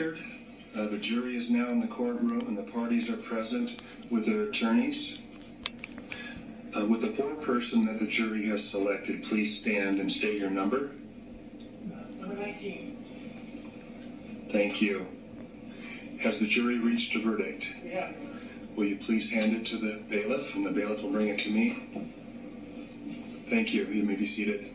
record, the jury is now in the courtroom and the parties are present with their attorneys. With the foreperson that the jury has selected, please stand and state your number. Number 19. Thank you. Has the jury reached a verdict? Yeah. Will you please hand it to the bailiff, and the bailiff will bring it to me? Thank you. You may be seated.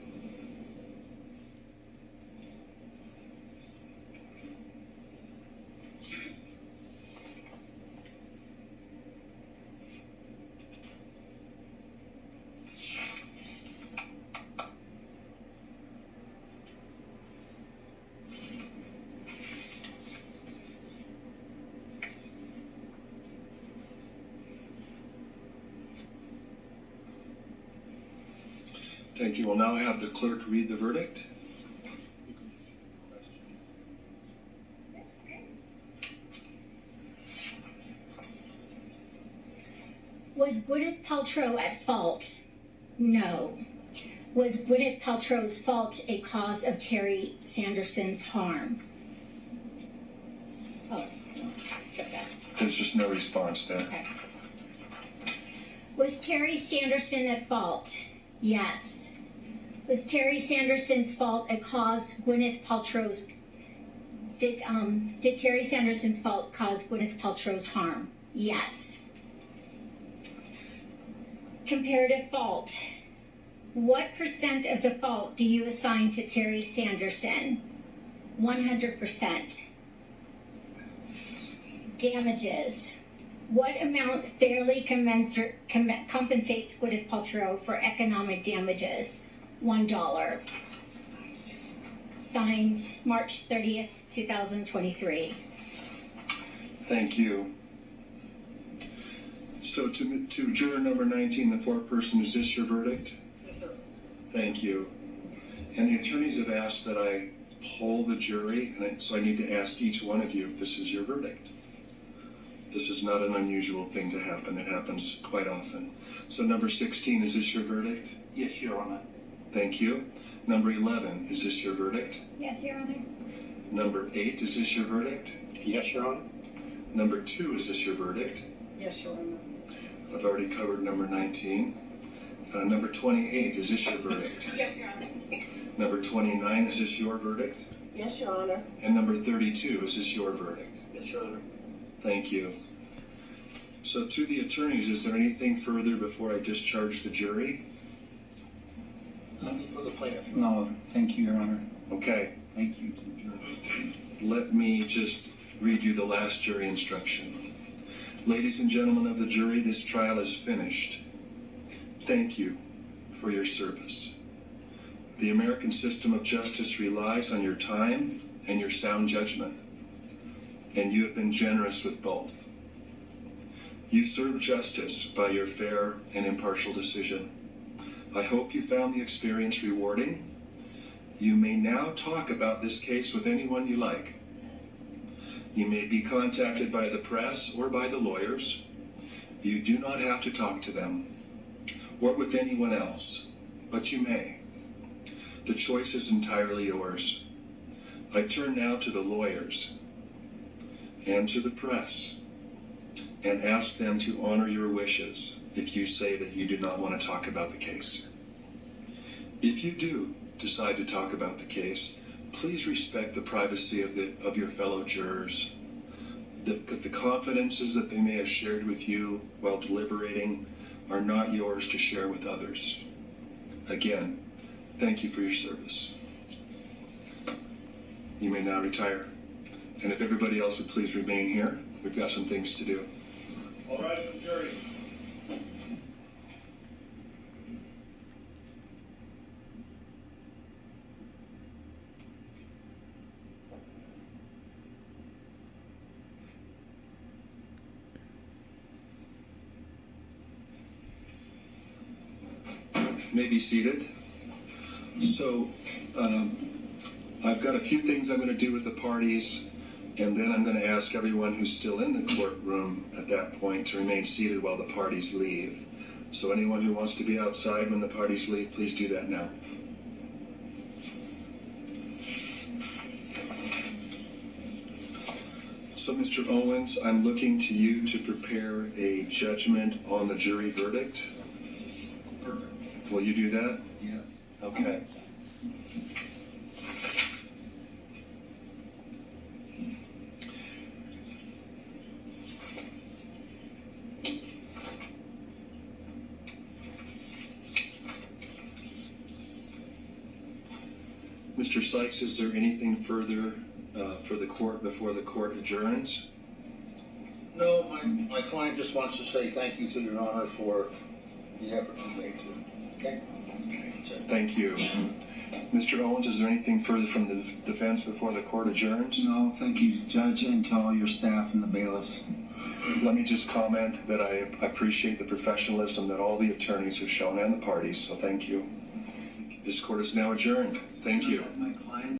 Thank you. We'll now have the clerk read the verdict. Was Gwyneth Paltrow at fault? No. Was Gwyneth Paltrow's fault a cause of Terry Sanderson's harm? Oh, shut that. There's just no response there. Okay. Was Terry Sanderson at fault? Yes. Was Terry Sanderson's fault a cause Gwyneth Paltrow's... Did Terry Sanderson's fault cause Gwyneth Paltrow's harm? Yes. Comparative fault. What percent of the fault do you assign to Terry Sanderson? 100%. Damages. What amount fairly compensates Gwyneth Paltrow for economic damages? $1. Signed March 30th, 2023. Thank you. So to juror number 19, the foreperson, is this your verdict? Yes, sir. Thank you. And the attorneys have asked that I poll the jury, and so I need to ask each one of you if this is your verdict. This is not an unusual thing to happen. It happens quite often. So number 16, is this your verdict? Yes, Your Honor. Thank you. Number 11, is this your verdict? Yes, Your Honor. Number 8, is this your verdict? Yes, Your Honor. Number 2, is this your verdict? Yes, Your Honor. I've already covered number 19. Number 28, is this your verdict? Yes, Your Honor. Number 29, is this your verdict? Yes, Your Honor. And number 32, is this your verdict? Yes, Your Honor. Thank you. So to the attorneys, is there anything further before I discharge the jury? Nothing for the plaintiff. No, thank you, Your Honor. Okay, Thank you to the jury. let me just read you the last jury instruction. Ladies and gentlemen of the jury, this trial is finished. Thank you for your service. The American system of justice relies on your time and your sound judgment, and you have been generous with both. You serve justice by your fair and impartial decision. I hope you found the experience rewarding. You may now talk about this case with anyone you like. You may be contacted by the press or by the lawyers. You do not have to talk to them or with anyone else, but you may. The choice is entirely yours. I turn now to the lawyers and to the press and ask them to honor your wishes if you say that you do not want to talk about the case. If you do decide to talk about the case, please respect the privacy of your fellow jurors. The confidences that they may have shared with you while deliberating are not yours to share with others. Again, thank you for your service. You may now retire. And if everybody else would please remain here, we've got some things to do. All rise for the jury. May be seated. So I've got a few things I'm going to do with the parties, and then I'm going to ask everyone who's still in the courtroom at that point to remain seated while the parties leave. So anyone who wants to be outside when the parties leave, please do that now. So, Mr. Owens, I'm looking to you to prepare a judgment on the jury verdict. Perfect. Will you do that? Yes. Okay. Mr. Sykes, is there anything further for the court before the court adjourns? No, my client just wants to say thank you to Your Honor for the effort you made to. Okay? That's it. Thank you. Mr. Owens, is there anything further from the defense before the court adjourns? No, thank you, Judge, and to all your staff and the bailiffs. Let me just comment that I appreciate the professionalism that all the attorneys have shown and the parties, so thank you. This court is now adjourned. Thank you. My client